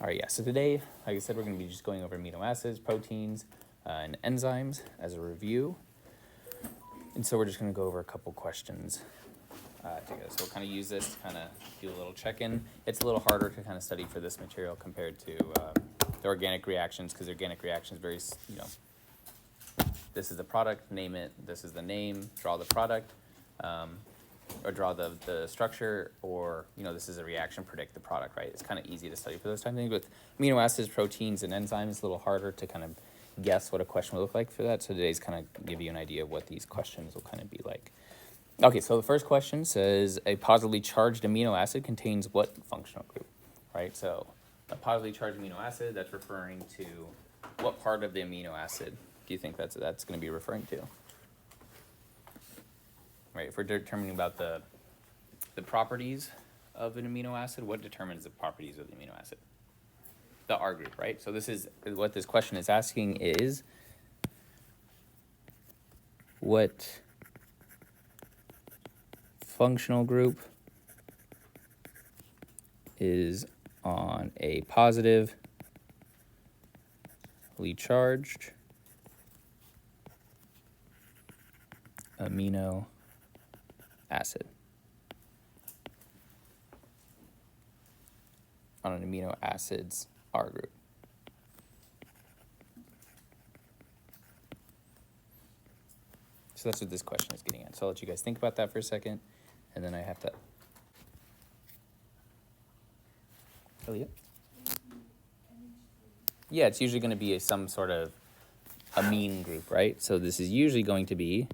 All right, yeah, so today, like I said, we're going to be just going over amino acids, proteins, and enzymes as a review. And so we're just going to go over a couple questions together. So we'll kind of use this to kind of do a little check-in. It's a little harder to kind of study for this material compared to the organic reactions, because organic reactions very, this is the product, name it, this is the name, draw the product, or draw the structure, or, this is a reaction, predict the product, right? It's kind of easy to study for those type of things. With amino acids, proteins, and enzymes, it's a little harder to kind of guess what a question would look like for that. So today's kind of give you an idea of what these questions will kind of be like. Okay, so the first question says, a positively charged amino acid contains what functional group, right? So a positively charged amino acid, that's referring to what part of the amino acid do you think that's going to be referring to? Right, if we're determining about the properties of an amino acid, what determines the properties of the amino acid? The R group, right? So this is what this question is asking is, what functional group is on a positively charged amino acid on an amino acid's R group? So that's what this question is getting at. So I'll let you guys think about that for a second, and then I have to... Elliot? Yeah, it's usually going to be some sort of amine group, right? So this is usually going to be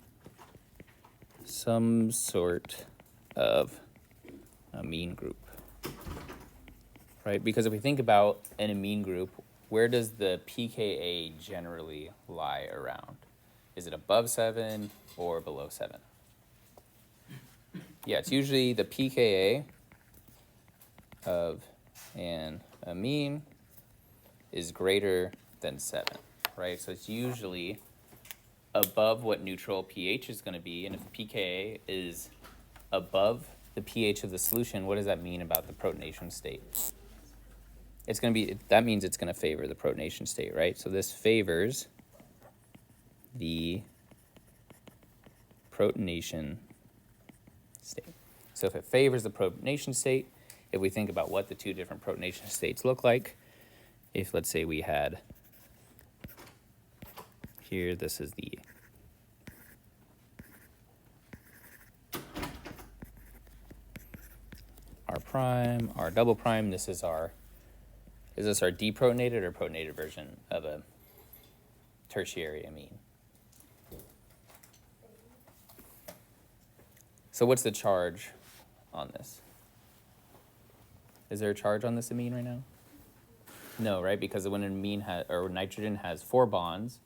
some sort of amine group, right? Because if we think about an amine group, where does the pKa generally lie around? Is it above 7 or below 7? Yeah, it's usually the pKa of an amine is greater than 7, right? So it's usually above what neutral pH is going to be, and if the pKa is above the pH of the solution, what does that mean about the protonation state? It's going to be, that means it's going to favor the protonation state, right? So this favors the protonation state. So if it favors the protonation state, if we think about what the two different protonation states look like, if let's say we had here, this is the R prime, R double prime, this is our, is this our deprotonated or protonated version of a tertiary amine? So what's the charge on this? Is there a charge on this amine right now? No, right? Because when an amine or nitrogen has 4 bonds,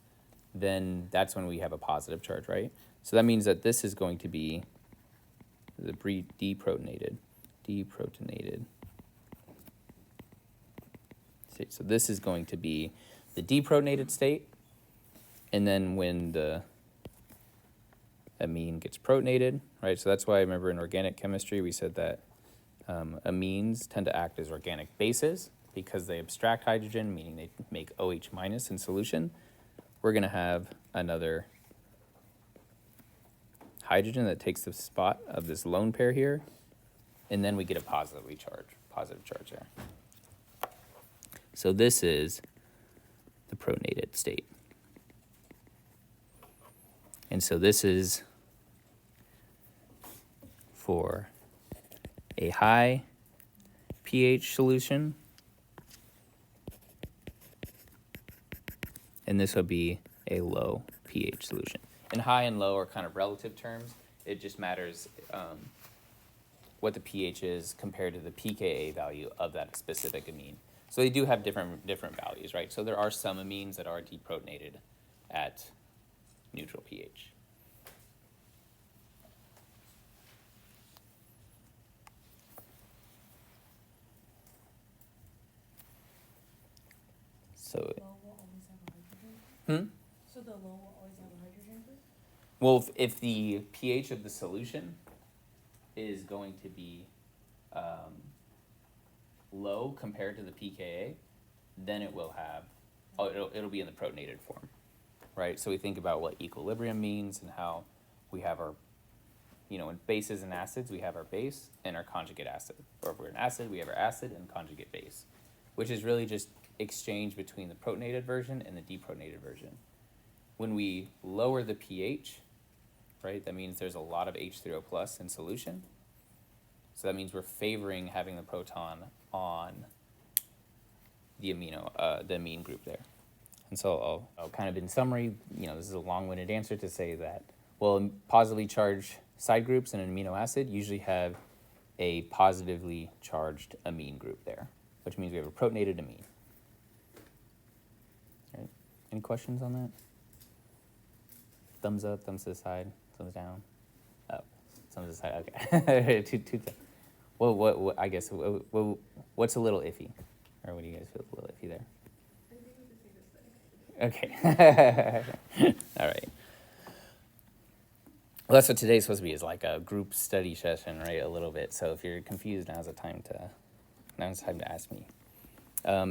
then that's when we have a positive charge, right? So that means that this is going to be the deprotonated state. So this is going to be the deprotonated state, and then when the amine gets protonated, right? So that's why I remember in organic chemistry we said that amines tend to act as organic bases because they abstract hydrogen, meaning they make OH minus in solution. We're going to have another hydrogen that takes the spot of this lone pair here, and then we get a positive charge there. So this is the protonated state. And so this is for a high pH solution, and this would be a low pH solution. And high and low are kind of relative terms. It just matters what the pH is compared to the pKa value of that specific amine. So they do have different values, right? So there are some amines that are deprotonated at neutral pH. So, low will always have a hydrogen? So the low will always have a hydrogen group? well, if the pH of the solution is going to be low compared to the pKa, then it will have, it'll be in the protonated form, right? So we think about what equilibrium means and how we have our, in bases and acids, we have our base and our conjugate acid. Or if we're an acid, we have our acid and conjugate base, which is really just exchange between the protonated version and the deprotonated version. When we lower the pH, right, that means there's a lot of H3O plus in solution. So that means we're favoring having the proton on the amine group there. And so I'll kind of in summary, this is a long-winded answer to say that, well, positively charged side groups in an amino acid usually have a positively charged amine group there, which means we have a protonated amine. All right. Any questions on that? Thumbs up, thumbs to the side, thumbs down. Oh, thumbs to the side. Okay. two. What? I guess. What's a little iffy, or what do you guys feel a little iffy there? I think we could say this thing. Okay. All right. Well, that's what today's supposed to be, is like a group study session, right? A little bit. So if you're confused, now's the time to ask me.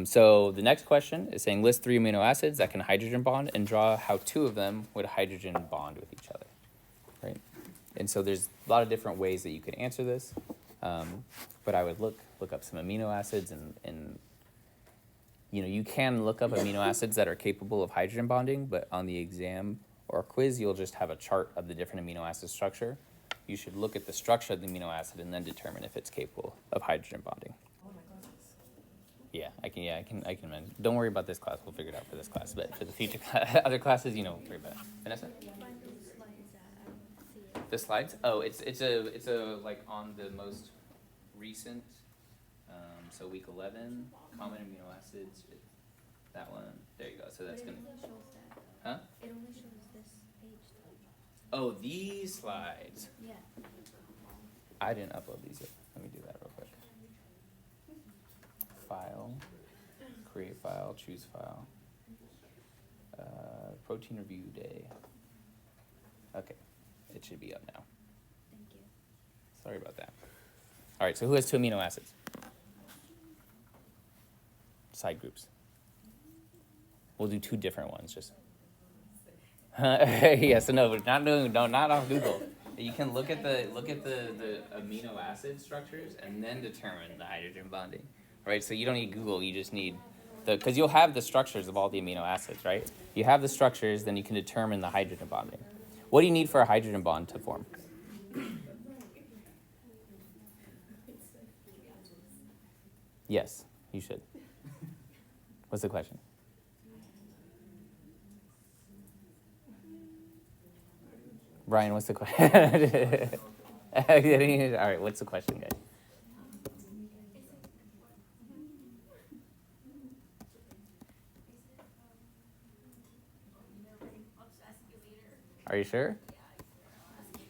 So the next question is saying list 3 amino acids that can hydrogen bond and draw how 2 of them would hydrogen bond with each other, right? And so there's a lot of different ways that you could answer this, but I would look up some amino acids and you can look up amino acids that are capable of hydrogen bonding, but on the exam or quiz, you'll just have a chart of the different amino acid structure. You should look at the structure of the amino acid and then determine if it's capable of hydrogen bonding. Oh my goodness. Yeah, I can imagine. Don't worry about this class. We'll figure it out for this class. But for the future other classes, worry about it. Vanessa? The slides? Oh, it's a like on the most recent. So week 11, common amino acids. That one. There you go. So that's gonna. Huh? It only shows this page though. Oh, these slides. Yeah. I didn't upload these yet. Let me do that real quick. File, create file, choose file. Protein review day. Okay, it should be up now. Thank you. Sorry about that. All right, so who has 2 amino acids? Side groups. We'll do 2 different ones, just. Yes, no, not off Google. You can look at the amino acid structures and then determine the hydrogen bonding, right? So you don't need Google. You just need because you'll have the structures of all the amino acids, right? You have the structures, then you can determine the hydrogen bonding. What do you need for a hydrogen bond to form? Yes, you should. What's the question? Brian, what's the question? All right, what's the question, guys? Are you sure?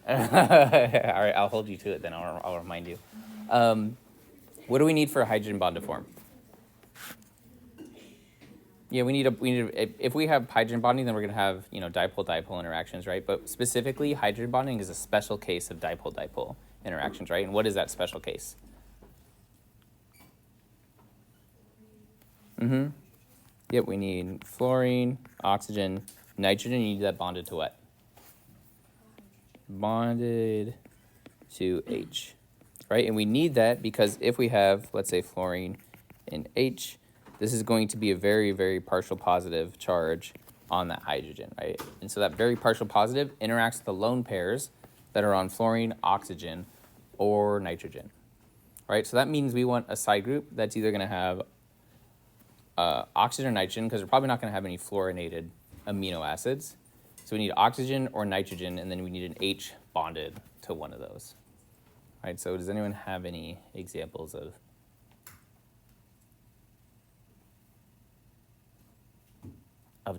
All right, I'll hold you to it then. I'll remind you. What do we need for a hydrogen bond to form? Yeah, we need if we have hydrogen bonding, then we're gonna have dipole-dipole interactions, right? But specifically, hydrogen bonding is a special case of dipole-dipole interactions, right? And what is that special case? Yep, we need fluorine, oxygen, nitrogen. You need that bonded to what? Bonded to H, right? And we need that because if we have, let's say, fluorine and H, this is going to be a very, very partial positive charge on that hydrogen, right? And so that very partial positive interacts with the lone pairs that are on fluorine, oxygen, or nitrogen, right? So that means we want a side group that's either going to have oxygen or nitrogen, because we're probably not going to have any fluorinated amino acids. So we need oxygen or nitrogen, and then we need an H bonded to one of those. All right, so does anyone have any examples of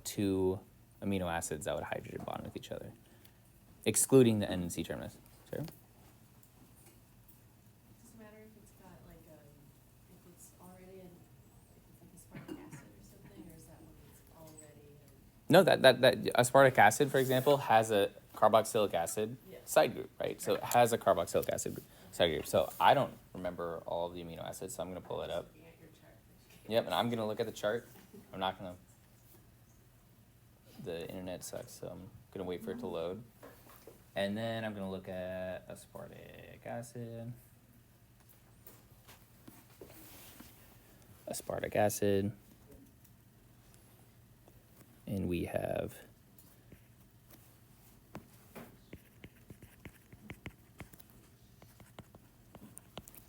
2 amino acids that would hydrogen bond with each other, excluding the N and C terminus? Sure. Does it matter if it's got if it's already if it's like aspartic acid or something, or is that when it's already? No, that aspartic acid, for example, has a carboxylic acid side group, right? So it has a carboxylic acid side group. So I don't remember all of the amino acids, so I'm going to pull it up. Yep, and I'm gonna look at the chart. I'm not gonna. The internet sucks, so I'm gonna wait for it to load. And then I'm gonna look at aspartic acid. Aspartic acid. And we have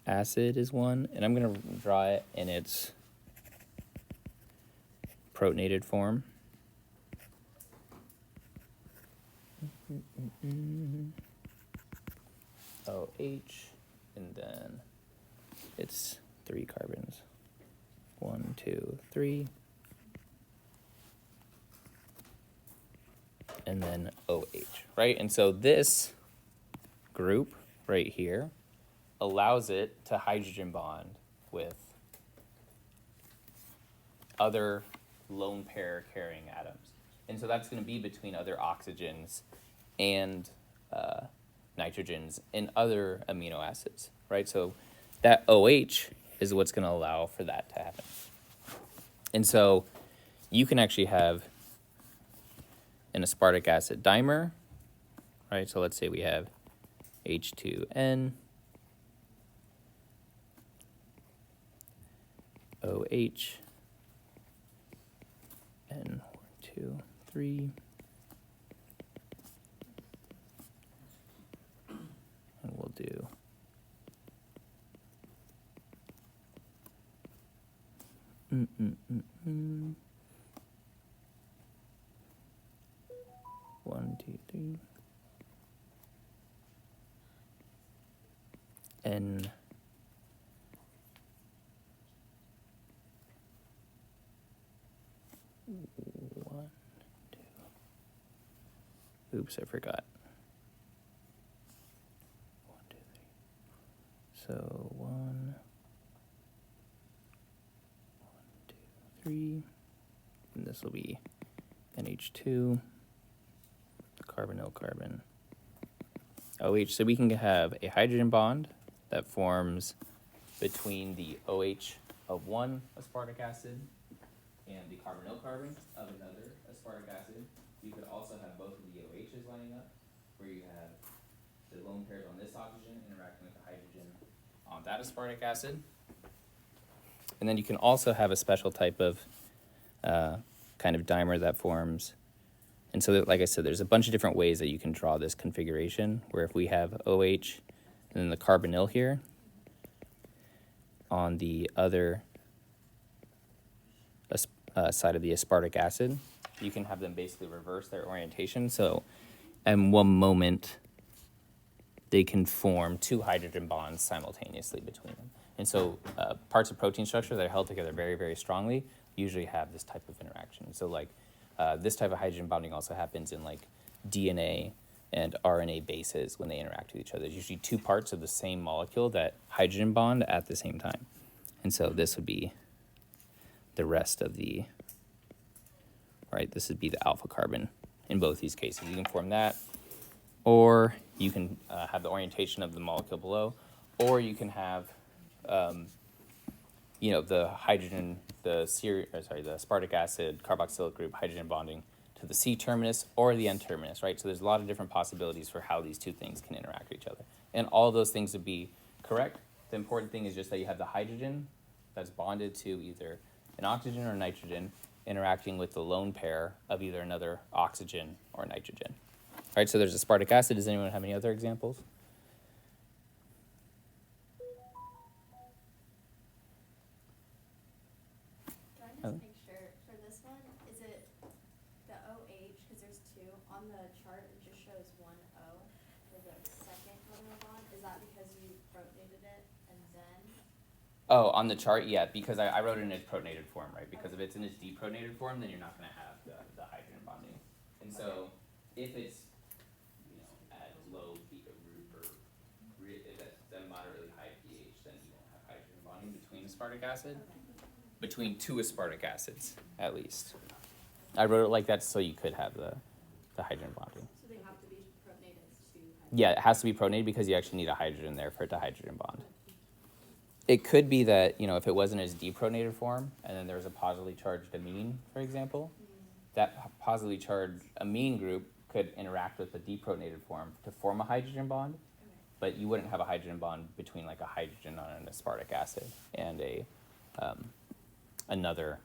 acid is one, and I'm gonna draw it in its protonated form. OH, and then it's 3 carbons. 1, 2, 3. And then OH, right? And so this group right here allows it to hydrogen bond with other lone pair carrying atoms. And so that's going to be between other oxygens and nitrogens in other amino acids, right? So that OH is what's going to allow for that to happen. And so you can actually have an aspartic acid dimer, right? So let's say we have H2N, OH, N, 1, 2, 3. And we'll do one, two, three. N. One, two. Oops, I forgot. 1, 2, 3. So 1, 2, 3. And this will be NH2, carbon, no carbon, OH. So we can have a hydrogen bond that forms between the OH of one aspartic acid and the carbonyl carbon of another aspartic acid. You could also have both of the OHs lining up, where you have the lone pairs on this oxygen interacting with the hydrogen on that aspartic acid. And then you can also have a special type of kind of dimer that forms. And so, that, like I said, there's a bunch of different ways that you can draw this configuration, where if we have OH and then the carbonyl here on the other side of the aspartic acid, you can have them basically reverse their orientation. So in one moment, they can form 2 hydrogen bonds simultaneously between them. And so parts of protein structure that are held together very, very strongly usually have this type of interaction. So like this type of hydrogen bonding also happens in like DNA and RNA bases when they interact with each other. There's usually 2 parts of the same molecule that hydrogen bond at the same time. And so this would be the rest of the, right, this would be the alpha carbon in both these cases. You can form that, or you can have the orientation of the molecule below, or you can have, you know, the hydrogen, the aspartic acid carboxylic group hydrogen bonding to the C terminus or the N terminus, right? So there's a lot of different possibilities for how these 2 things can interact with each other. And all of those things would be correct. The important thing is just that you have the hydrogen that's bonded to either an oxygen or nitrogen interacting with the lone pair of either another oxygen or nitrogen. All right, so there's aspartic acid. Does anyone have any other examples? Can I just make sure, for this one, is it the OH, because there's 2, on the chart it just shows 1 O for the second carbonyl bond? Is that because you protonated it and then? Oh, on the chart, yeah, because I wrote it in its protonated form, right? Because if it's in its deprotonated form, then you're not going to have the hydrogen bonding. And so if it's, you know, at low if that's a moderately high pH, then you won't have hydrogen bonding between aspartic acid. Between 2 aspartic acids, at least. I wrote it like that so you could have the hydrogen bonding. So they have to be protonated to hydrogen? Yeah, it has to be protonated because you actually need a hydrogen there for it to hydrogen bond. it could be that, you know, if it wasn't its deprotonated form, and then there was a positively charged amine, for example, that positively charged amine group could interact with the deprotonated form to form a hydrogen bond, but you wouldn't have a hydrogen bond between like a hydrogen on an aspartic acid and another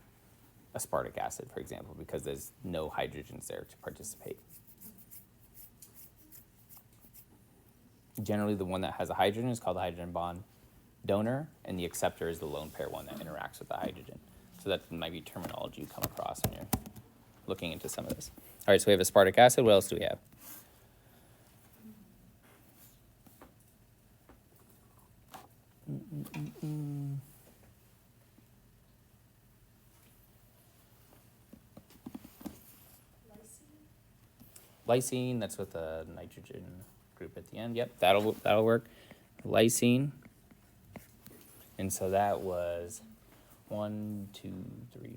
aspartic acid, for example, because there's no hydrogens there to participate. Generally, the one that has a hydrogen is called the hydrogen bond donor, and the acceptor is the lone pair one that interacts with the hydrogen. So that might be terminology you come across when you're looking into some of this. All right, so we have aspartic acid. What else do we have? Lysine, that's with a nitrogen group at the end. Yep, that'll work. Lysine. And so that was 1, 2, 3,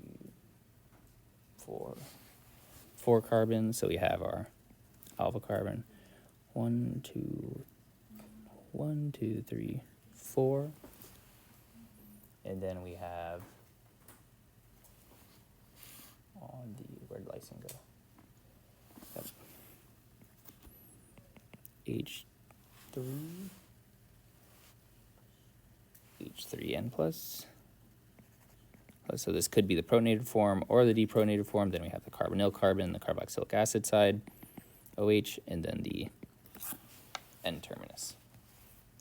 4. 4 carbons. So we have our alpha carbon. 1, 2, 3, 4. And then we have on the, where'd lysine go? Yep. H3N plus. So this could be the protonated form or the deprotonated form. Then we have the carbonyl carbon, the carboxylic acid side, OH, and then the N terminus.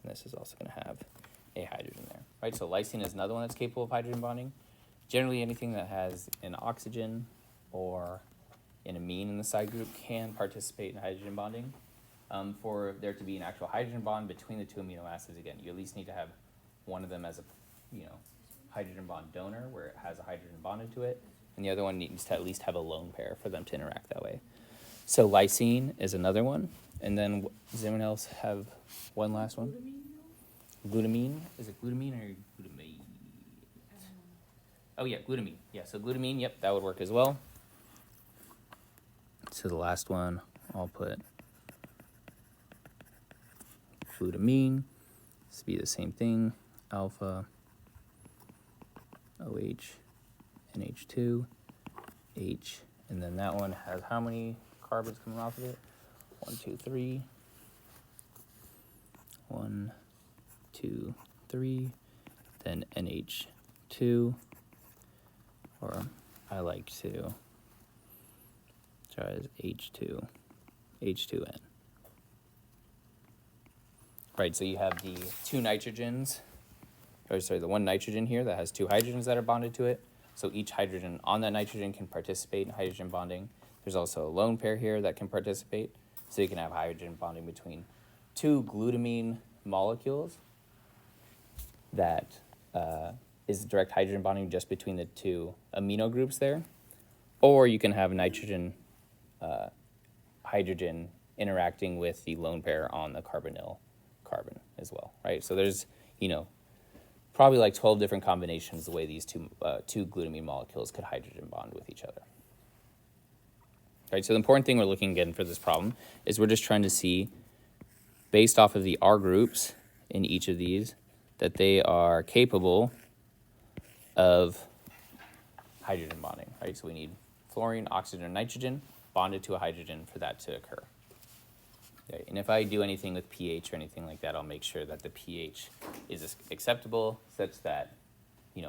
And this is also going to have a hydrogen there, right? So lysine is another one that's capable of hydrogen bonding. Generally, anything that has an oxygen or an amine in the side group can participate in hydrogen bonding. For there to be an actual hydrogen bond between the two amino acids, again, you at least need to have one of them as a, hydrogen bond donor where it has a hydrogen bonded to it, and the other one needs to at least have a lone pair for them to interact that way. So lysine is another one, and then does anyone else have one last one? Glutamine? Is it glutamine or glutamate? Oh yeah, glutamine. Yeah, so glutamine, yep, that would work as well. So the last one, I'll put glutamine. This would be the same thing, alpha, OH, NH2, H, and then that one has how many carbons coming off of it? 1, 2, 3. 1, 2, 3. Then NH2, or I like to try as H2N. Right, so you have the two nitrogens, the one nitrogen here that has two hydrogens that are bonded to it. So each hydrogen on that nitrogen can participate in hydrogen bonding. There's also a lone pair here that can participate. So you can have hydrogen bonding between two glutamine molecules that is direct hydrogen bonding just between the two amino groups there. Or you can have nitrogen hydrogen interacting with the lone pair on the carbonyl carbon as well, right? So there's, probably like 12 different combinations the way these two glutamine molecules could hydrogen bond with each other. Right, so the important thing we're looking again for this problem is we're just trying to see, based off of the R groups in each of these, that they are capable of hydrogen bonding, right? So we need fluorine, oxygen, and nitrogen bonded to a hydrogen for that to occur. Okay, and if I do anything with pH or anything like that, I'll make sure that the pH is acceptable, such that,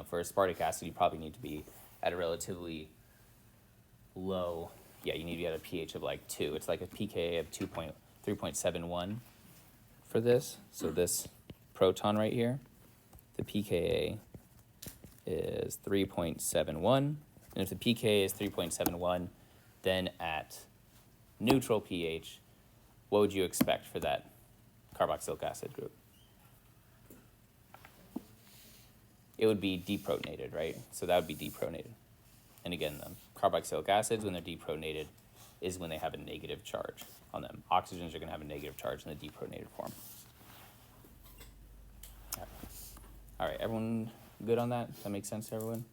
for aspartic acid, you probably need to be at a relatively low, you need to be at a pH of like 2. It's like a pKa of 3.71 for this. So this proton right here, the pKa is 3.71. And if the pKa is 3.71, then at neutral pH, what would you expect for that carboxylic acid group? It would be deprotonated, right? So that would be deprotonated. And again, the carboxylic acids, when they're deprotonated, is when they have a negative charge on them. Oxygens are going to have a negative charge in the deprotonated form. All right, everyone good on that? Does that make sense to everyone?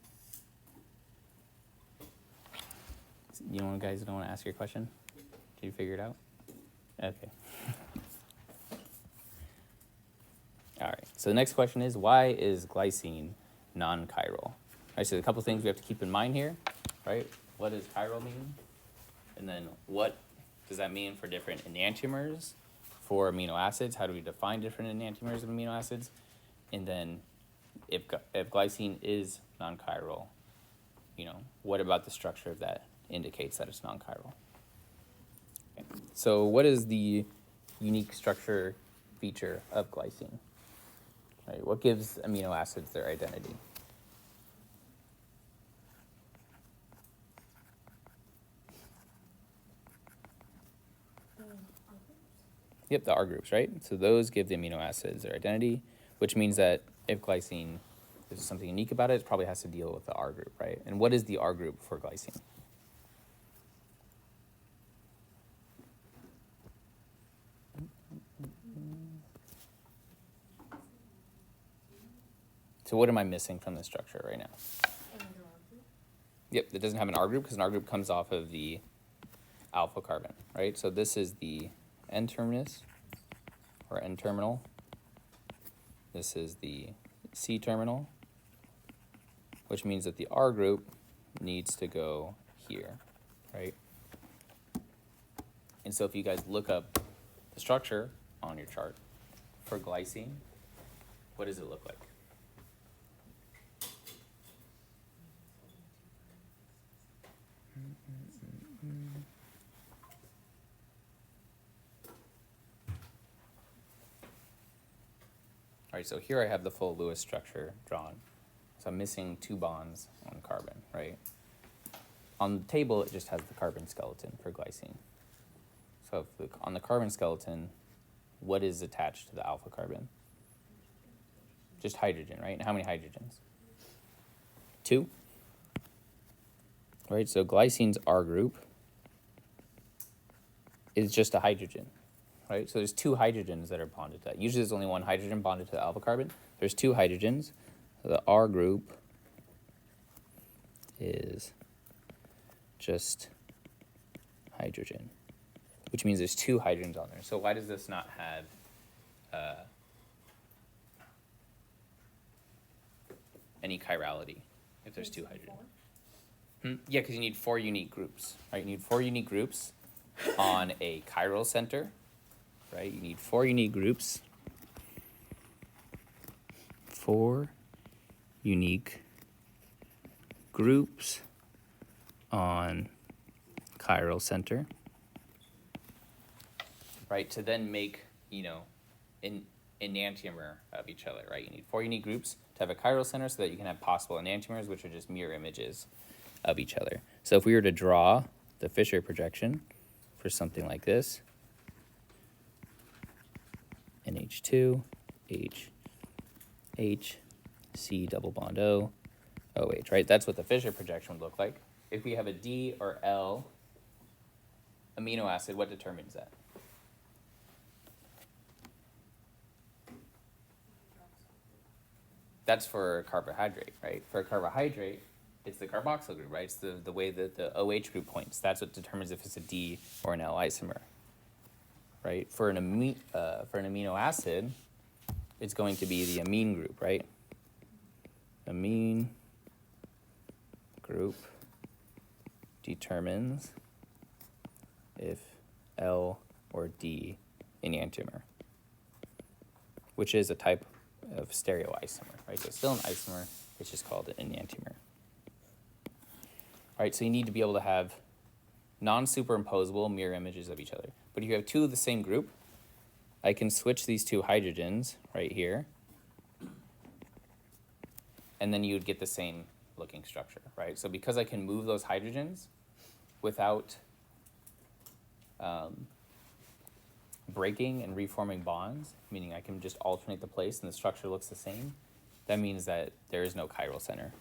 Guys don't want to ask your question? Did you figure it out? Okay. All right. So the next question is, why is glycine non-chiral? All right, so a couple things we have to keep in mind here, right? What does chiral mean? And then what does that mean for different enantiomers for amino acids? How do we define different enantiomers of amino acids? And then if glycine is non-chiral, what about the structure of that indicates that it's non-chiral? Okay. So what is the unique structure feature of glycine? Right, what gives amino acids their identity? Yep, the R groups, right? So those give the amino acids their identity, which means that if glycine, there's something unique about it, it probably has to deal with the R group, right? And what is the R group for glycine? So what am I missing from the structure right now? Yep, it doesn't have an R group because an R group comes off of the alpha carbon, right? So this is the N terminus or N terminal. This is the C terminal, which means that the R group needs to go here, right? And so if you guys look up the structure on your chart for glycine, what does it look like? All right, so here I have the full Lewis structure drawn. So I'm missing 2 bonds on carbon, right? On the table, it just has the carbon skeleton for glycine. So if on the carbon skeleton, what is attached to the alpha carbon? Just hydrogen, right? And how many hydrogens? 2. Right, so glycine's R group is just a hydrogen. Right? So there's 2 hydrogens that are bonded to that. Usually there's only 1 hydrogen bonded to the alpha carbon. There's 2 hydrogens. So the R group is just hydrogen, which means there's 2 hydrogens on there. So why does this not have any chirality if there's 2 hydrogens? Yeah, because you need 4 unique groups. Right? You need 4 unique groups on a chiral center. Right, you need 4 unique groups. 4 unique groups on chiral center. Right, to then make, an enantiomer of each other, right? You need 4 unique groups to have a chiral center so that you can have possible enantiomers, which are just mirror images of each other. So if we were to draw the Fisher projection for something like this, NH2, H, H, C double bond O, OH, right? That's what the Fisher projection would look like. If we have a D or L amino acid, what determines that? That's for a carbohydrate, right? For a carbohydrate, it's the carboxyl group, right? It's the way that the OH group points. That's what determines if it's a D or an L isomer. Right? For an amino acid, it's going to be the amine group, right? Amine group determines if L or D enantiomer, which is a type of stereoisomer, right? So it's still an isomer, it's just called an enantiomer. All right, so you need to be able to have non-superimposable mirror images of each other. But if you have 2 of the same group, I can switch these 2 hydrogens right here, and then you would get the same looking structure, right? So because I can move those hydrogens without breaking and reforming bonds, meaning I can just alternate the place and the structure looks the same, that means that there is no chiral center.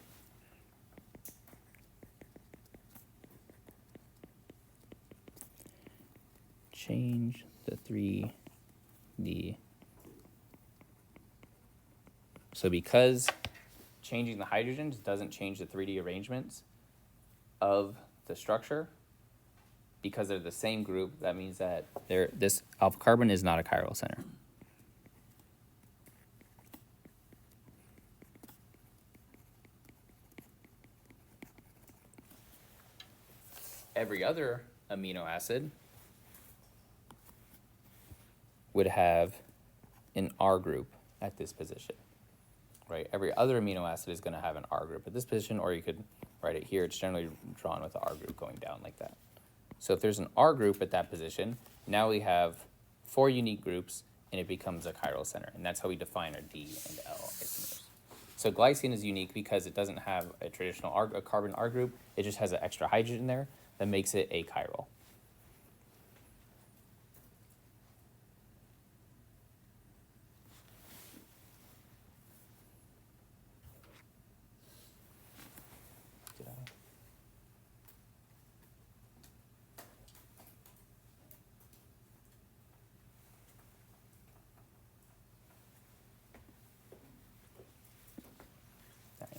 Change the 3D. So because changing the hydrogens doesn't change the 3D arrangements of the structure, because they're the same group, that means that this alpha carbon is not a chiral center. every other amino acid would have an R group at this position, right? Every other amino acid is going to have an R group at this position, or you could write it here. It's generally drawn with the R group going down like that. So if there's an R group at that position, now we have 4 unique groups, and it becomes a chiral center. And that's how we define our D and L isomers. So glycine is unique because it doesn't have a traditional a carbon R group. It just has an extra hydrogen there that makes it achiral.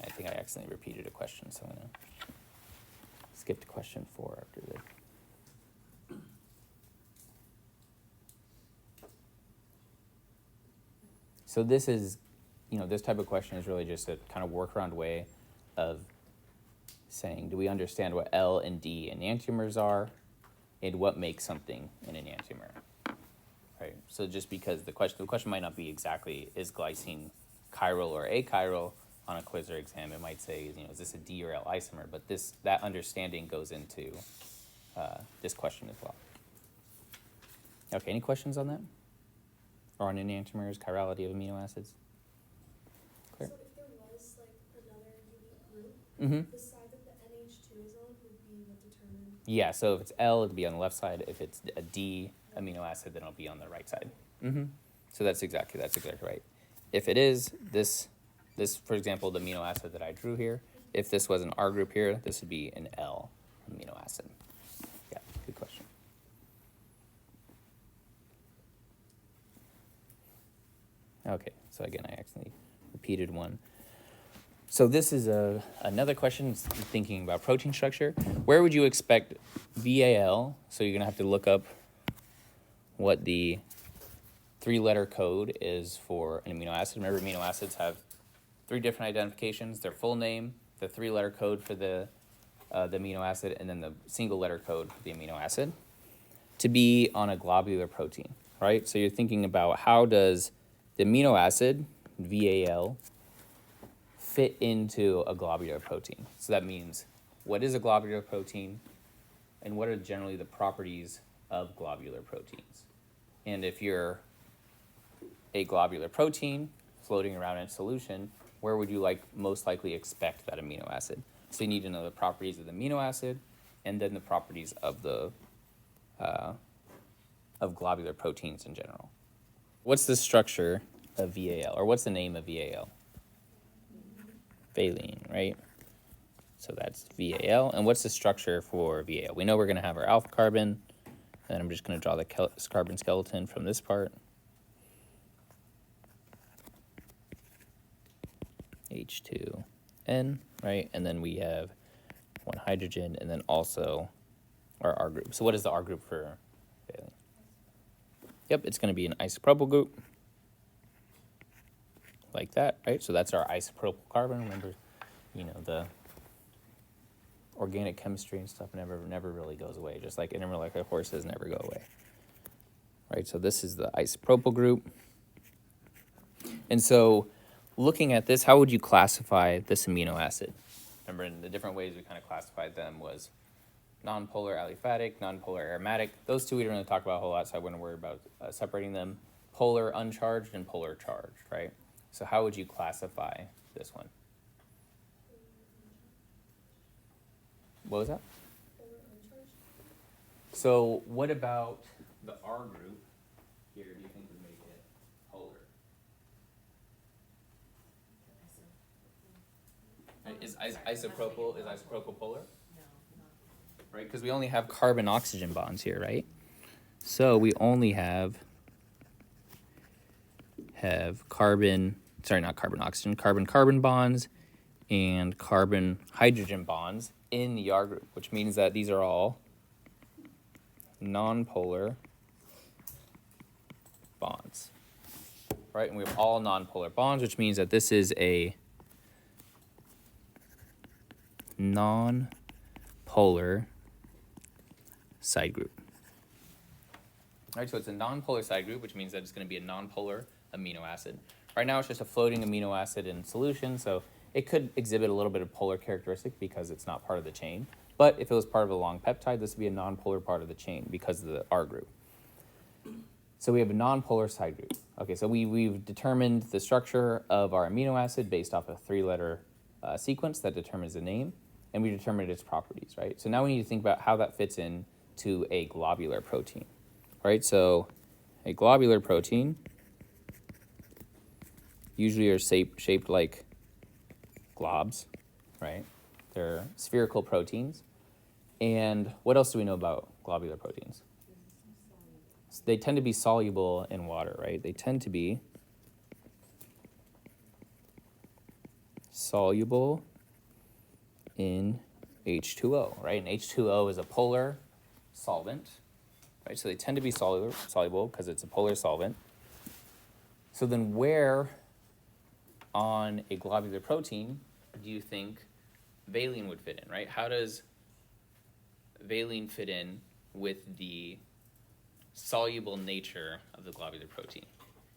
I think I accidentally repeated a question, so I'm going to skip to question 4 after this. So this is, this type of question is really just a kind of workaround way of saying, do we understand what L and D enantiomers are, and what makes something an enantiomer, right? So just because the question might not be exactly, is glycine chiral or achiral on a quiz or exam? It might say, is this a D or L isomer? But that understanding goes into this question as well. Okay, any questions on that? Or on enantiomers, chirality of amino acids? Clear? So if there was like another unique group, Mm-hmm. the side that the NH2 is on would be what determined. Yeah, so if it's L, it'll be on the left side. If it's a D amino acid, then it'll be on the right side. Mm-hmm. So that's exactly right. If it is this, for example, the amino acid that I drew here, if this was an R group here, this would be an L amino acid. Yeah, good question. Okay, so again, I accidentally repeated one. So this is another question, thinking about protein structure. Where would you expect VAL, so you're going to have to look up what the 3-letter code is for an amino acid. Remember, amino acids have 3 different identifications: their full name, the 3-letter code for the amino acid, and then the single-letter code for the amino acid, to be on a globular protein, right? So you're thinking about, how does the amino acid, VAL, fit into a globular protein? So that means, what is a globular protein, and what are generally the properties of globular proteins? And if you're a globular protein floating around in solution, where would you most likely expect that amino acid? So you need to know the properties of the amino acid, and then the properties of the of globular proteins in general. What's the structure of VAL, or what's the name of VAL? Valine, right? So that's VAL. And what's the structure for VAL? We know we're going to have our alpha carbon, and I'm just going to draw the carbon skeleton from this part. H2N, right? And then we have 1 hydrogen, and then also our R group. So what is the R group for valine? Yep, it's going to be an isopropyl group, like that, right? So that's our isopropyl carbon. Remember, the organic chemistry and stuff never really goes away, just like intermolecular forces never go away, right? So this is the isopropyl group. And so looking at this, how would you classify this amino acid? Remember, in the different ways we kind of classified them was nonpolar aliphatic, nonpolar aromatic. Those two we don't really talk about a whole lot, so I wouldn't worry about separating them. Polar uncharged and polar charged, right? So how would you classify this one? What was that? So what about the R group here, do you think would make it polar? Is isopropyl polar? Right, because we only have carbon-oxygen bonds here, right? So we only have carbon, sorry, not carbon-oxygen, carbon-carbon bonds and carbon-hydrogen bonds in the R group, which means that these are all non-polar bonds, right? And we have all non-polar bonds, which means that this is a non-polar side group. All right, so it's a nonpolar side group, which means that it's going to be a nonpolar amino acid. Right now, it's just a floating amino acid in solution, so it could exhibit a little bit of polar characteristic because it's not part of the chain. But if it was part of a long peptide, this would be a nonpolar part of the chain because of the R group. So we have a nonpolar side group. Okay, so we've determined the structure of our amino acid based off a 3-letter sequence that determines the name, and we determined its properties, right? So now we need to think about how that fits in to a globular protein, right? So a globular protein usually are shaped like globs, right? They're spherical proteins. And what else do we know about globular proteins? They tend to be soluble in water, right? They tend to be soluble in H2O, right? And H2O is a polar solvent, right? So they tend to be soluble because it's a polar solvent. So then where on a globular protein do you think valine would fit in, right? How does valine fit in with the soluble nature of the globular protein?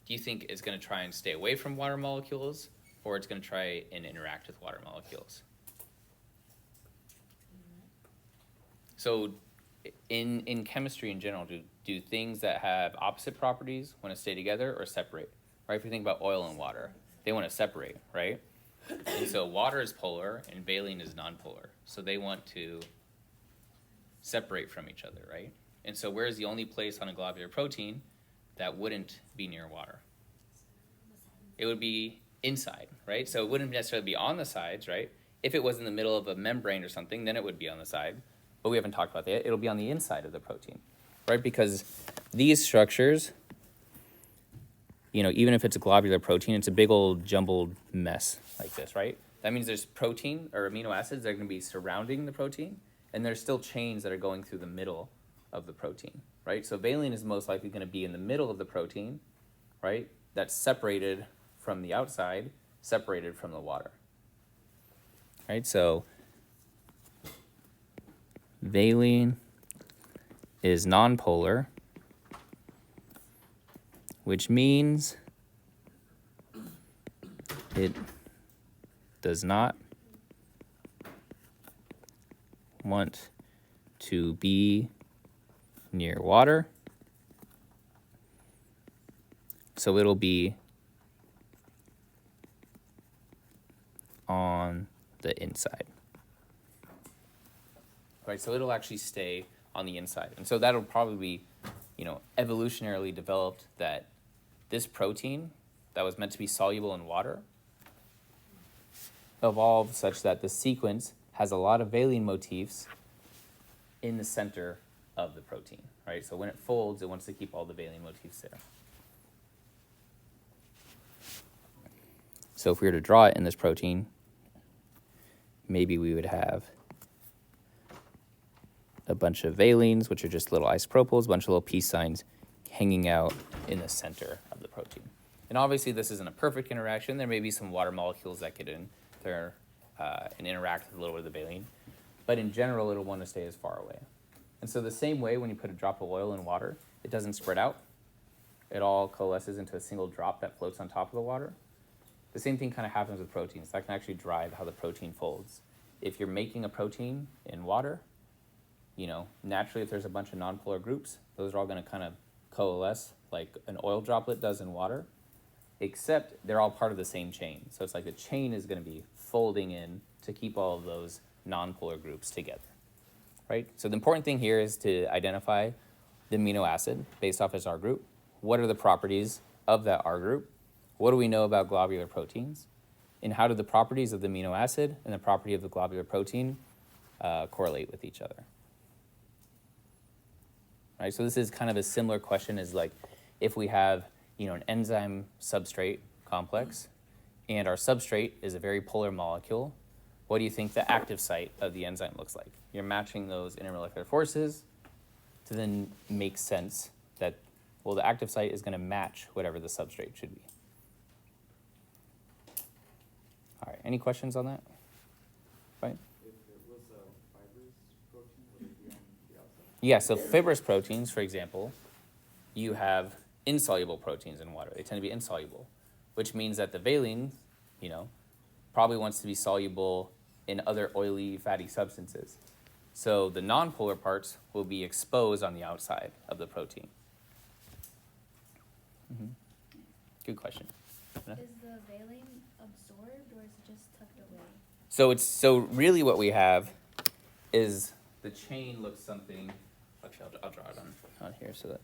Do you think it's going to try and stay away from water molecules, or it's going to try and interact with water molecules? So in chemistry in general, do things that have opposite properties want to stay together or separate? Right? If you think about oil and water, they want to separate, right? And so water is polar and valine is nonpolar. So they want to separate from each other, right? And so where's the only place on a globular protein that wouldn't be near water? It would be inside, right? So it wouldn't necessarily be on the sides, right? If it was in the middle of a membrane or something, then it would be on the side. But we haven't talked about that. It'll be on the inside of the protein, right? Because these structures, you know, even if it's a globular protein, it's a big old jumbled mess like this, right? That means there's protein or amino acids that are going to be surrounding the protein, and there's still chains that are going through the middle of the protein, right? So valine is most likely going to be in the middle of the protein, right? That's separated from the outside, separated from the water, right? So valine is nonpolar, which means it does not want to be near water, so it'll be on the inside. Right, so it'll actually stay on the inside. And so that'll probably be, you know, evolutionarily developed that this protein that was meant to be soluble in water evolved such that the sequence has a lot of valine motifs in the center of the protein, right? So when it folds, it wants to keep all the valine motifs there. So if we were to draw it in this protein, maybe we would have a bunch of valines, which are just little isopropyls, a bunch of little peace signs hanging out in the center of the protein. And obviously this isn't a perfect interaction. There may be some water molecules that get in there and interact with a little bit of the valine. But in general, it'll want to stay as far away. And so the same way when you put a drop of oil in water, it doesn't spread out. It all coalesces into a single drop that floats on top of the water. The same thing kind of happens with proteins. That can actually drive how the protein folds. If you're making a protein in water, you know, naturally if there's a bunch of nonpolar groups, those are all going to kind of coalesce like an oil droplet does in water, except they're all part of the same chain. So it's like the chain is going to be folding in to keep all of those nonpolar groups together, right? So the important thing here is to identify the amino acid based off its R group. What are the properties of that R group? What do we know about globular proteins? And how do the properties of the amino acid and the property of the globular protein correlate with each other? Right, so this is kind of a similar question as like if we have, you know, an enzyme substrate complex and our substrate is a very polar molecule, what do you think the active site of the enzyme looks like? You're matching those intermolecular forces to then make sense that, well, the active site is going to match whatever the substrate should be. All right, any questions on that? Right? If it was a fibrous protein, would it be on the outside? Yeah, so fibrous proteins, for example, you have insoluble proteins in water. They tend to be insoluble, which means that the valine, you know, probably wants to be soluble in other oily, fatty substances. So the nonpolar parts will be exposed on the outside of the protein. Good question. Is the valine absorbed or is it just tucked away? So really what we have is the chain looks something. Actually, I'll draw it on here so that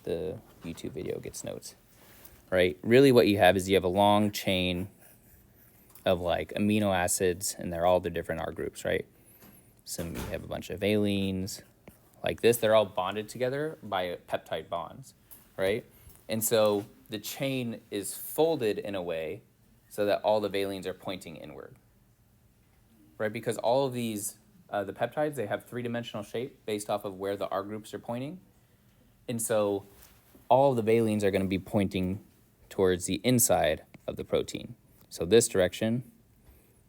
the YouTube video gets notes. Right? Really what you have is you have a long chain of like amino acids, and they're all the different R groups, right? So you have a bunch of valines like this. They're all bonded together by peptide bonds, right? And so the chain is folded in a way so that all the valines are pointing inward, right? Because all of these, the peptides, they have three-dimensional shape based off of where the R groups are pointing. And so all of the valines are going to be pointing towards the inside of the protein. So this direction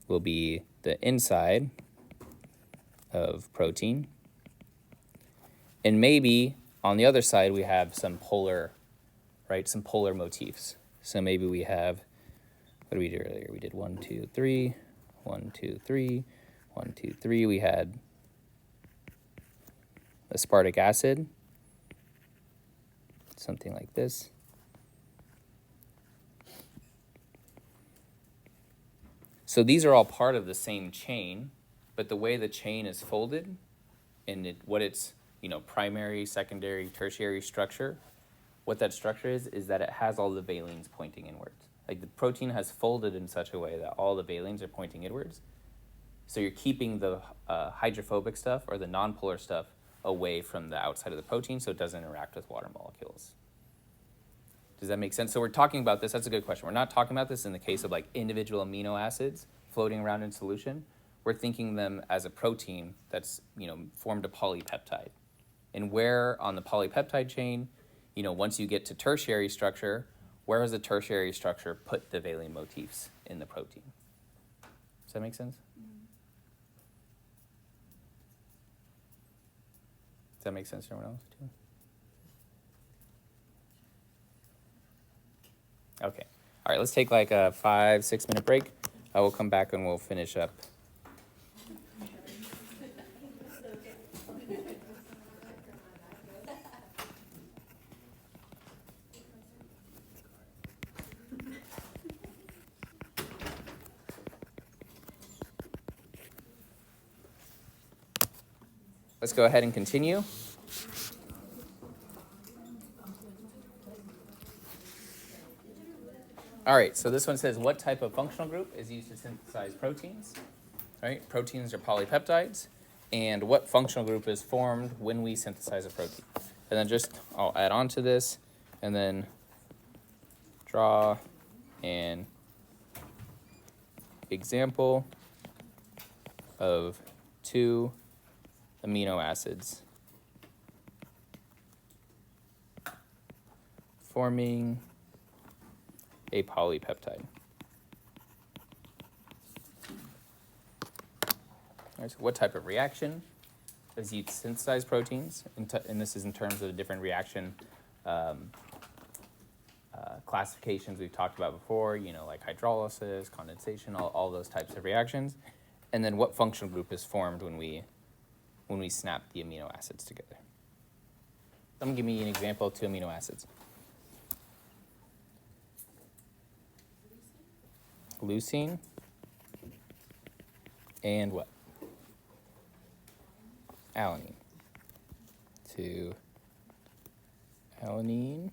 will be the inside of protein. And maybe on the other side we have some polar, right, some polar motifs. So maybe we have, what did we do earlier? We did 1, 2, 3, 1, 2, 3, 1, 2, 3. We had aspartic acid, something like this. So these are all part of the same chain, but the way the chain is folded and what its, you know, primary, secondary, tertiary structure, what that structure is that it has all the valines pointing inwards. Like the protein has folded in such a way that all the valines are pointing inwards. So you're keeping the hydrophobic stuff or the nonpolar stuff away from the outside of the protein so it doesn't interact with water molecules. Does that make sense? So we're talking about this, that's a good question. We're not talking about this in the case of like individual amino acids floating around in solution. We're thinking them as a protein that's, you know, formed a polypeptide. And where on the polypeptide chain, you know, once you get to tertiary structure, where has the tertiary structure put the valine motifs in the protein? Does that make sense? Does that make sense to everyone else too? Okay. All right, let's take like a 5-6 minute break. I will come back and we'll finish up. Let's go ahead and continue. All right, so this one says, what type of functional group is used to synthesize proteins? All right, proteins are polypeptides. And what functional group is formed when we synthesize a protein? And then I'll add on to this, and then draw an example of 2 amino acids forming a polypeptide. All right, so what type of reaction is used to synthesize proteins? And this is in terms of the different reaction classifications we've talked about before, you know, like hydrolysis, condensation, all those types of reactions. And then what functional group is formed when we snap the amino acids together? Someone give me an example of 2 amino acids. Leucine and what? Alanine. 2 alanine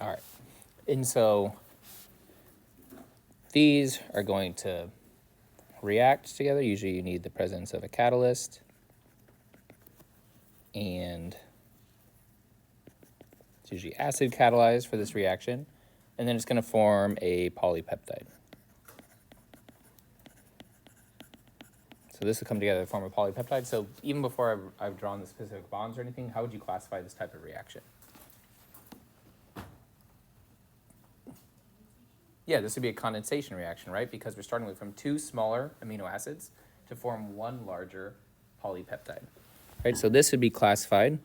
all right, and so these are going to react together. Usually you need the presence of a catalyst, and it's usually acid catalyzed for this reaction, and then it's going to form a polypeptide. So this will come together to form a polypeptide. So even before I've drawn the specific bonds or anything, how would you classify this type of reaction? Yeah, this would be a condensation reaction, right? Because we're starting with from two smaller amino acids to form one larger polypeptide. Right, so this would be classified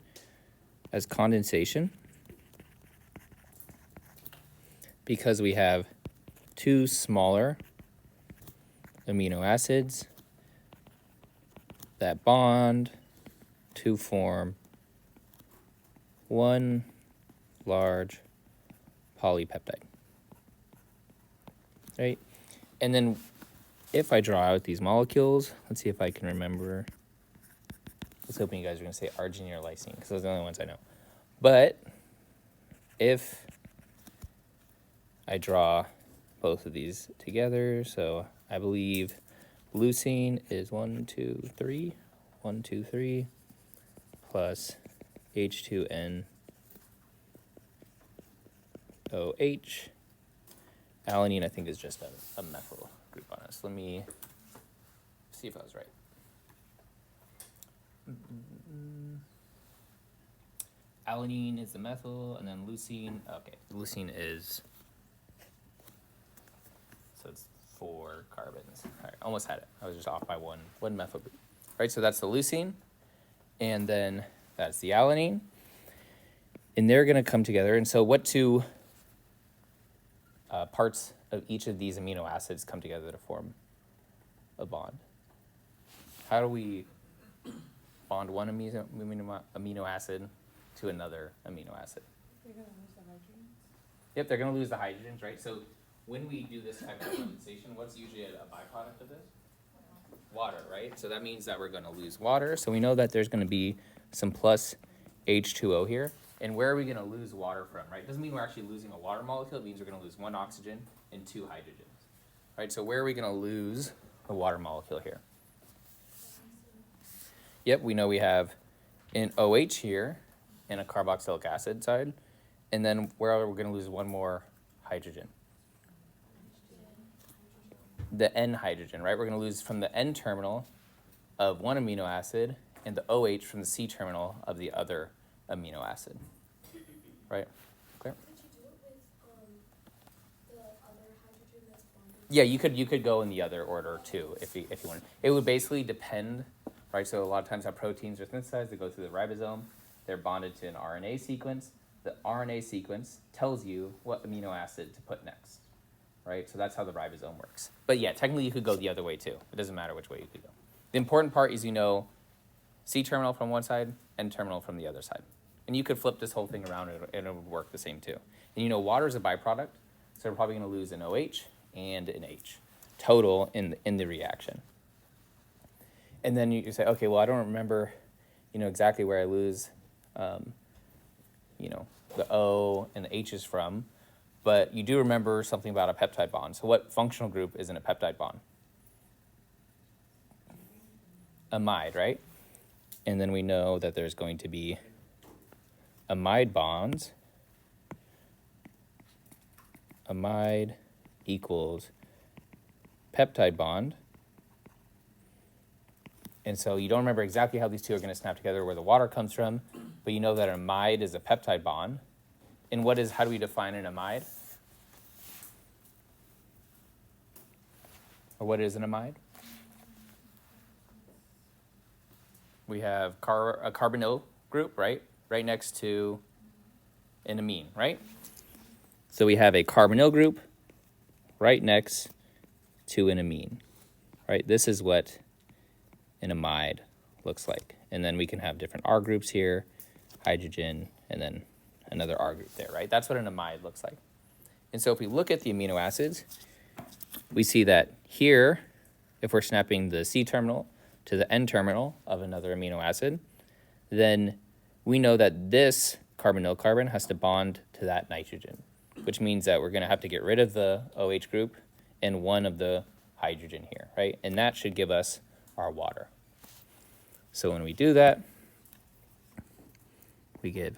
as condensation because we have two smaller amino acids that bond to form one large polypeptide. Right? And then if I draw out these molecules, let's see if I can remember. I was hoping you guys were going to say arginine or lysine because those are the only ones I know. But if I draw both of these together, so I believe leucine is 1, 2, 3, 1, 2, 3, plus H2N OH. Alanine, I think, is just a methyl group on us. Let me see if I was right. Alanine is the methyl, and then leucine. Okay, leucine is, so it's 4 carbons. All right, almost had it. I was just off by one methyl group. All right, so that's the leucine, and then that's the alanine, and they're going to come together. And so, what two parts of each of these amino acids come together to form a bond? How do we bond one amino acid to another amino acid? They're gonna lose the hydrogens. Yep, they're going to lose the hydrogens, right? So when we do this type of condensation, what's usually a byproduct of this? Water, right? So that means that we're going to lose water. So we know that there's going to be some plus H2O here. And where are we going to lose water from, right? Doesn't mean we're actually losing a water molecule. It means we're going to lose 1 oxygen and 2 hydrogens, right? So where are we going to lose the water molecule here? Yep, we know we have an OH here and a carboxylic acid side. And then where are we going to lose one more hydrogen? The N hydrogen, right? We're going to lose from the N terminal of one amino acid and the OH from the C terminal of the other amino acid, right? Clear? Could you do it with the other hydrogen that's bonded? Yeah, you could go in the other order too if you want. It would basically depend, right? So a lot of times how proteins are synthesized, they go through the ribosome. They're bonded to an RNA sequence. The RNA sequence tells you what amino acid to put next, right? So that's how the ribosome works. But yeah, technically you could go the other way too. It doesn't matter which way you could go. The important part is you know C terminal from one side, N terminal from the other side. And you could flip this whole thing around and it would work the same too. And you know water is a byproduct, so we're probably going to lose an OH and an H total in the reaction. And then you say, okay, well I don't remember, exactly where I lose, the O and the H's from, but you do remember something about a peptide bond. So what functional group is in a peptide bond? Amide, right? And then we know that there's going to be amide bonds. Amide equals peptide bond. And so you don't remember exactly how these two are going to snap together, where the water comes from, but you know that an amide is a peptide bond. And how do we define an amide? Or what is an amide? We have a carbonyl group, right? Right next to an amine, right? So we have a carbonyl group right next to an amine, right? This is what an amide looks like. And then we can have different R groups here, hydrogen, and then another R group there, right? That's what an amide looks like. And so if we look at the amino acids, we see that here, if we're snapping the C terminal to the N terminal of another amino acid, then we know that this carbonyl carbon has to bond to that nitrogen, which means that we're going to have to get rid of the OH group and one of the hydrogen here, right? And that should give us our water. So when we do that, we give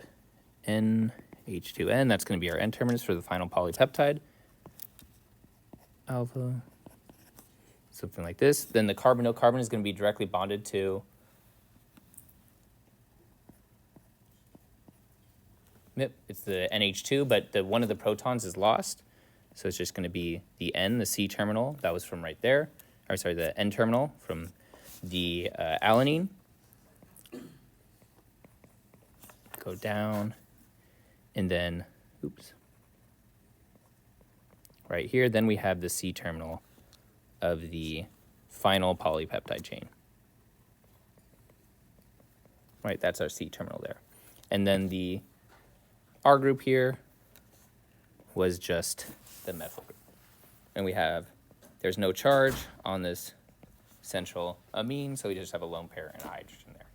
NH2N. That's going to be our N terminus for the final polypeptide. Alpha. Something like this. Then the carbonyl carbon is going to be directly bonded to it's the NH2, but one of the protons is lost. So it's just going to be the N, the C terminal, that was from right there. Or sorry, the N terminal from the alanine. Go down, and then, oops. Right here, then we have the C terminal of the final polypeptide chain. Right, that's our C terminal there. And then the R group here was just the methyl group. And we have, there's no charge on this central amine, so we just have a lone pair and a hydrogen there.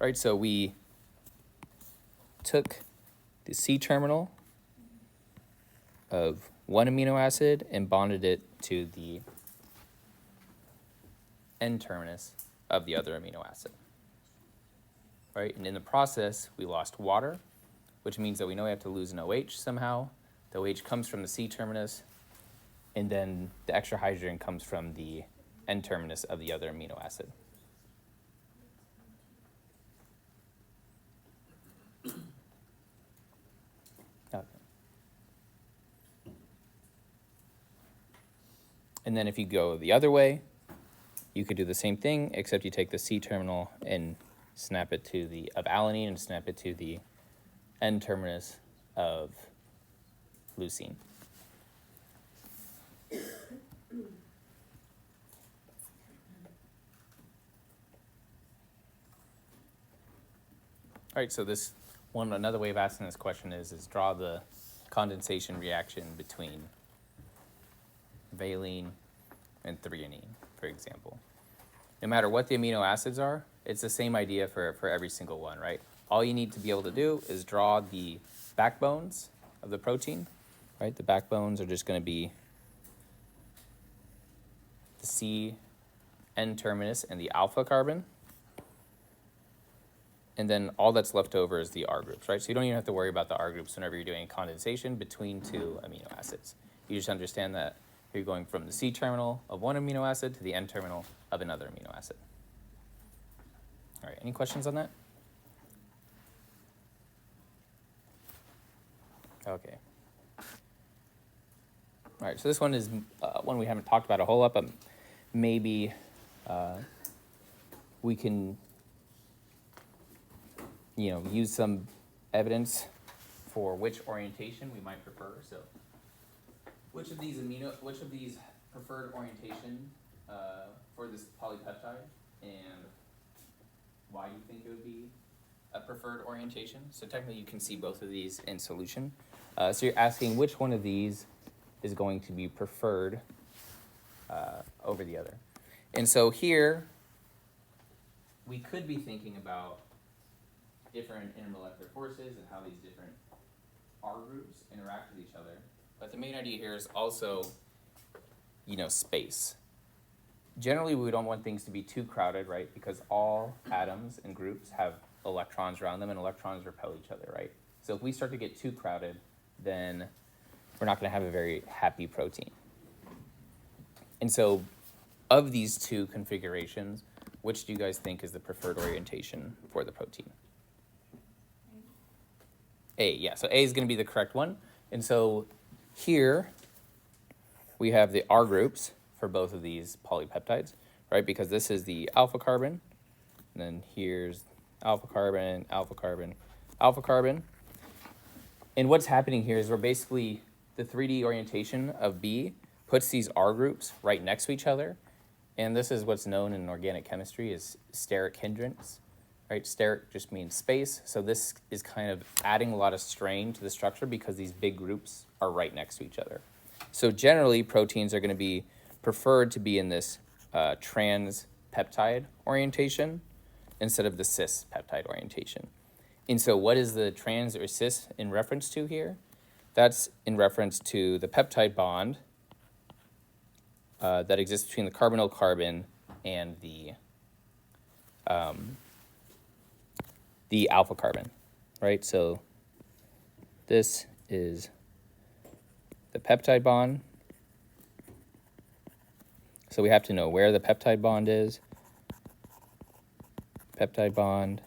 All right, so we took the C terminal of one amino acid and bonded it to the N terminus of the other amino acid. Right, and in the process, we lost water, which means that we know we have to lose an OH somehow. The OH comes from the C terminus, and then the extra hydrogen comes from the N terminus of the other amino acid. Okay. And then if you go the other way, you could do the same thing, except you take the C terminal and snap it to the of alanine and snap it to the N terminus of leucine. All right, so this one, another way of asking this question is draw the condensation reaction between valine and threonine, for example. No matter what the amino acids are, it's the same idea for every single one, right? All you need to be able to do is draw the backbones of the protein, right? The backbones are just going to be the C N terminus and the alpha carbon. And then all that's left over is the R groups, right? So you don't even have to worry about the R groups whenever you're doing condensation between two amino acids. You just understand that you're going from the C terminal of one amino acid to the N terminal of another amino acid. All right, any questions on that? Okay. All right, so this one is one we haven't talked about a whole lot, but maybe we can, use some evidence for which orientation we might prefer. So, which of these preferred orientation for this polypeptide, and why do you think it would be a preferred orientation? So technically you can see both of these in solution. So you're asking which one of these is going to be preferred over the other. And so here, we could be thinking about different intermolecular forces and how these different R groups interact with each other. But the main idea here is also, space. Generally, we don't want things to be too crowded, right? Because all atoms and groups have electrons around them, and electrons repel each other, right? So if we start to get too crowded, then we're not going to have a very happy protein. And so of these two configurations, which do you guys think is the preferred orientation for the protein? A, yeah, so A is going to be the correct one. And so here we have the R groups for both of these polypeptides, right? Because this is the alpha carbon, and then here's alpha carbon, alpha carbon, alpha carbon. And what's happening here is we're basically, the 3D orientation of B puts these R groups right next to each other. And this is what's known in organic chemistry as steric hindrance, right? Steric just means space. So this is kind of adding a lot of strain to the structure because these big groups are right next to each other. So generally, proteins are going to be preferred to be in this trans peptide orientation instead of the cis peptide orientation. And so what is the trans or cis in reference to here? That's in reference to the peptide bond that exists between the carbonyl carbon and the alpha carbon, right? So this is the peptide bond. So we have to know where the peptide bond is. Peptide bond.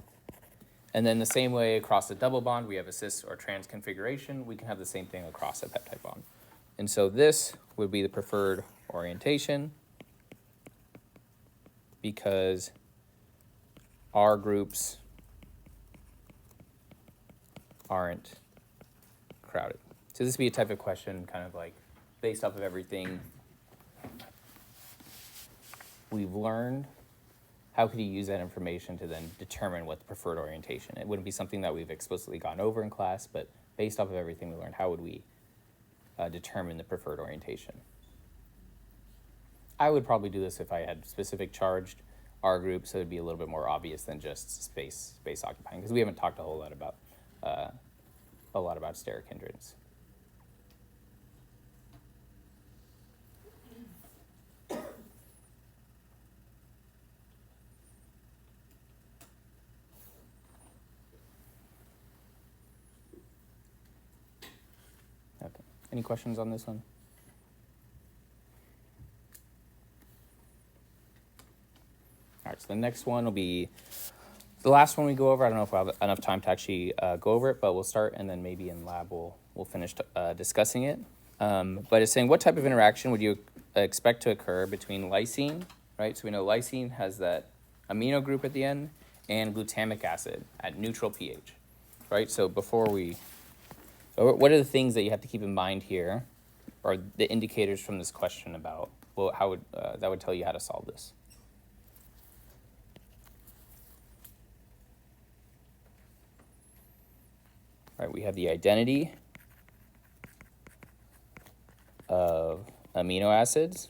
And then the same way across the double bond, we have a cis or trans configuration, we can have the same thing across a peptide bond. And so this would be the preferred orientation because R groups aren't crowded. So this would be a type of question kind of like based off of everything we've learned, how could you use that information to then determine what the preferred orientation? It wouldn't be something that we've explicitly gone over in class, but based off of everything we learned, how would we determine the preferred orientation? I would probably do this if I had specific charged R groups, so it would be a little bit more obvious than just space occupying, because we haven't talked a whole lot about steric hindrance. Okay. Any questions on this one? All right, so the next one will be the last one we go over. I don't know if we'll have enough time to actually go over it, but we'll start, and then maybe in lab we'll finish discussing it. But it's saying, what type of interaction would you expect to occur between lysine, right? So we know lysine has that amino group at the end, and glutamic acid at neutral pH, right? So what are the things that you have to keep in mind here, or the indicators from this question about, well, how would that would tell you how to solve this? All right, we have the identity of amino acids,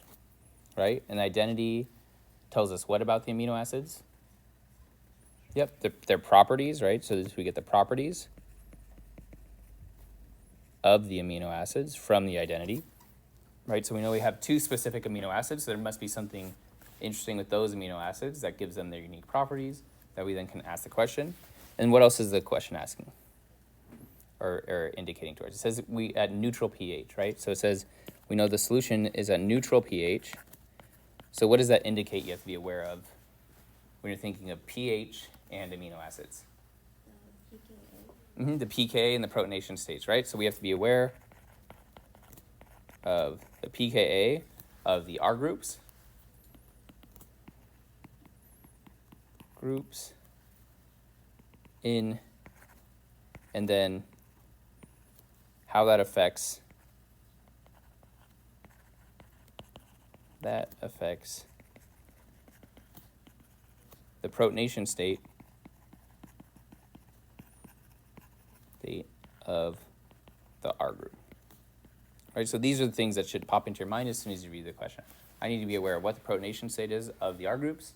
right? And identity tells us what about the amino acids? Yep, their properties, right? So we get the properties of the amino acids from the identity, right? So we know we have two specific amino acids, so there must be something interesting with those amino acids that gives them their unique properties that we then can ask the question. And what else is the question asking or indicating to us? It says we at neutral pH, right? So it says we know the solution is at neutral pH. So what does that indicate you have to be aware of when you're thinking of pH and amino acids? PKA. The pKa and the protonation states, right? So we have to be aware of the pKa of the R groups. In, and then how that affects the protonation state of the R group. Right, so these are the things that should pop into your mind as soon as you read the question. I need to be aware of what the protonation state is of the R groups,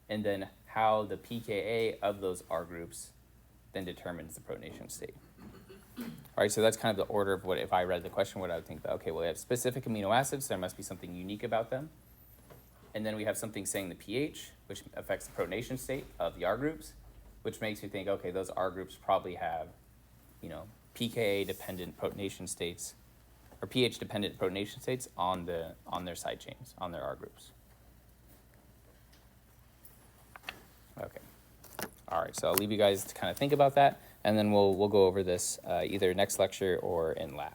and then how the pKa of those R groups then determines the protonation state. All right, so that's kind of the order of what, if I read the question, what I would think about. Okay, well, we have specific amino acids, so there must be something unique about them. And then we have something saying the pH, which affects the protonation state of the R groups, which makes me think, okay, those R groups probably have, pKa-dependent protonation states, or pH-dependent protonation states on their side chains, on their R groups. Okay. All right, so I'll leave you guys to kind of think about that, and then we'll go over this either next lecture or in lab.